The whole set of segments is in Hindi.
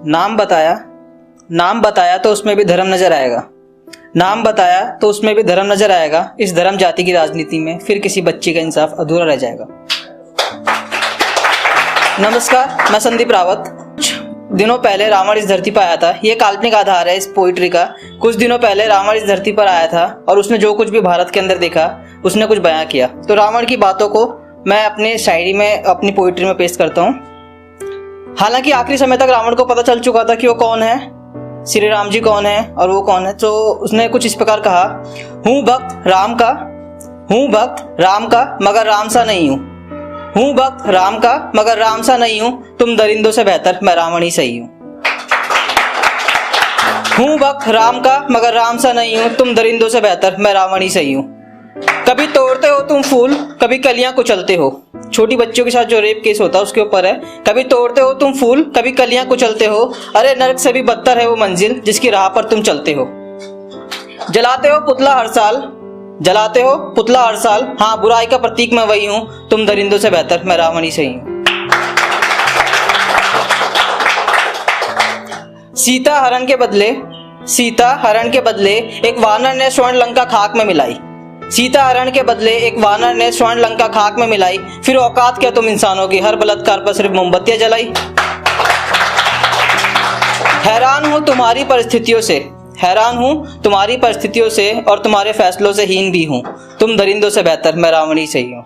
नाम बताया तो उसमें भी धर्म नजर आएगा। नाम बताया तो उसमें भी धर्म नजर आएगा। इस धर्म जाति की राजनीति में फिर किसी बच्चे का इंसाफ अधूरा रह जाएगा। नमस्कार, मैं संदीप रावत। कुछ दिनों पहले रावण इस धरती पर आया था। ये काल्पनिक आधार है इस पोइट्री का। कुछ दिनों पहले रावण इस धरती पर आया था और उसने जो कुछ भी भारत के अंदर देखा उसने कुछ बयां किया। तो रावण की बातों को मैं अपनी शायरी में, अपनी पोइट्री में पेश करता हूँ। हालांकि आखिरी समय तक रावण को पता चल चुका था कि वो कौन है, श्री राम जी कौन है और वो कौन है। तो उसने कुछ इस प्रकार कहा, हूँ भक्त राम का मगर राम सा नहीं हूँ। हूँ भक्त राम का मगर राम सा नहीं हूँ, तुम दरिंदों से बेहतर मैं रावण ही सही हूँ। हूँ भक्त राम का मगर राम सा नहीं हूँ, तुम दरिंदों से बेहतर मैं रावण ही सही हूँ। कभी तोड़ते हो तुम फूल, कभी कलियां कुचलते हो। छोटी बच्चों के साथ जो रेप केस होता है उसके ऊपर है। कभी तोड़ते हो तुम फूल, कभी कलियां कुचलते हो। अरे नरक से भी बदतर है वो मंजिल जिसकी राह पर तुम चलते हो। जलाते हो पुतला हर साल, हाँ बुराई का प्रतीक मैं वही हूँ, तुम दरिंदों से बेहतर मैं रावण ही सही हूँ। सीता हरण के बदले एक वानर ने स्वर्ण लंका खाक में मिलाई। सीता हरण के बदले एक वानर ने स्वर्ण लंका खाक में मिलाई। फिर औकात क्या तुम इंसानों की, हर बलात्कार पर सिर्फ मोमबत्तियां जलाई। हैरान हूं तुम्हारी परिस्थितियों से और तुम्हारे फैसलों से हीन भी हूं, तुम दरिंदों से बेहतर मैं रावण ही सही हूं।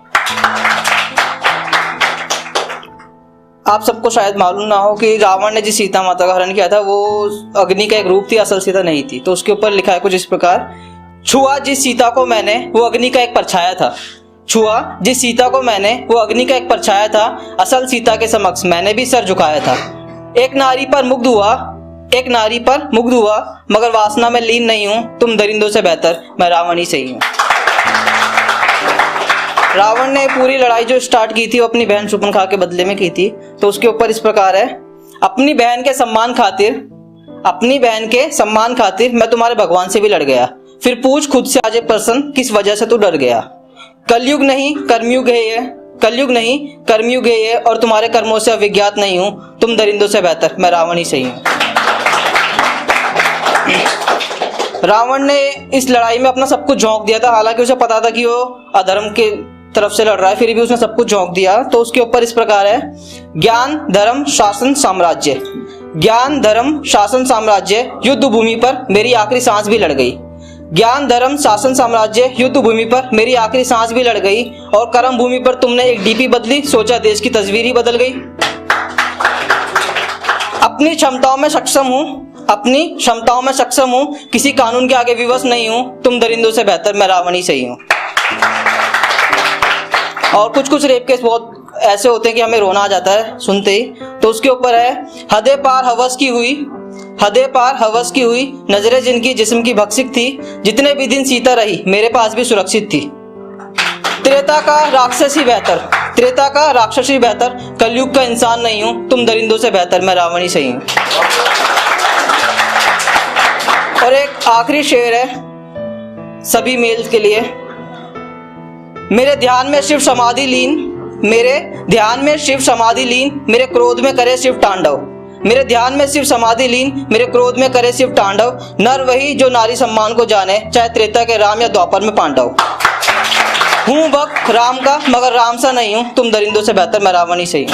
आप सबको शायद मालूम ना हो कि रावण ने जिस सीता माता का हरण किया था वो अग्नि का एक रूप थी, असल सीता नहीं थी। तो उसके ऊपर लिखा है कुछ इस प्रकार, छुआ जिस सीता को मैंने वो अग्नि का एक परछाया था। असल सीता के समक्ष मैंने भी सर झुकाया था। एक नारी पर मुग्ध हुआ मगर वासना में लीन नहीं हूं, तुम दरिंदों से बेहतर मैं रावण ही सही हूं। रावण ने पूरी लड़ाई जो स्टार्ट की थी वो अपनी बहन शूर्पणखा के बदले में की थी। तो उसके ऊपर इस प्रकार है, अपनी बहन के सम्मान खातिर मैं तुम्हारे भगवान से भी लड़ गया। फिर पूछ खुद से आज प्रश्न, किस वजह से तू डर गया। कलयुग नहीं कर्मयुग है ये और तुम्हारे कर्मों से अविज्ञात नहीं हूं, तुम दरिंदों से बेहतर मैं रावण ही सही हूं। रावण ने इस लड़ाई में अपना सब कुछ झोंक दिया था। हालांकि उसे पता था कि वो अधर्म के तरफ से लड़ रहा है, फिर भी उसने सब कुछ झोंक दिया। तो उसके ऊपर इस प्रकार है, ज्ञान धर्म शासन साम्राज्य युद्ध भूमि पर मेरी आखिरी सांस भी लड़ गई। ज्ञान धर्म शासन साम्राज्य युद्ध भूमि पर मेरी आखिरी सांस भी लड़ गई। और कर्म भूमि पर तुमने एक डीपी बदली, सोचा देश की तस्वीर ही बदल गई। अपनी क्षमताओं में सक्षम हूं, किसी कानून के आगे विवश नहीं हूं, तुम दरिंदों से बेहतर मैं रावण ही सही हूं। और कुछ रेप केस बहुत ऐसे होते हैं कि हमें रोना आ जाता है सुनते ही। तो उसके ऊपर है, हदे पार हवस की हुई नजरें जिनकी जिस्म की भक्षिक थी। जितने भी दिन सीता रही मेरे पास भी सुरक्षित थी। त्रेता का राक्षसी बेहतर कलयुग का इंसान नहीं हूं, तुम दरिंदों से बेहतर मैं रावण ही सही हूं। और एक आखिरी शेर है सभी मेल्स के लिए, मेरे ध्यान में शिव समाधि लीन, मेरे क्रोध में करे शिव तांडव। मेरे ध्यान में शिव समाधि लीन, मेरे क्रोध में करे शिव तांडव। नर वही जो नारी सम्मान को जाने, चाहे त्रेता के राम या द्वापर में पांडव। हूँ भक्त राम का मगर राम सा नहीं हूँ, तुम दरिंदों से बेहतर मैं रावण ही सही हूँ।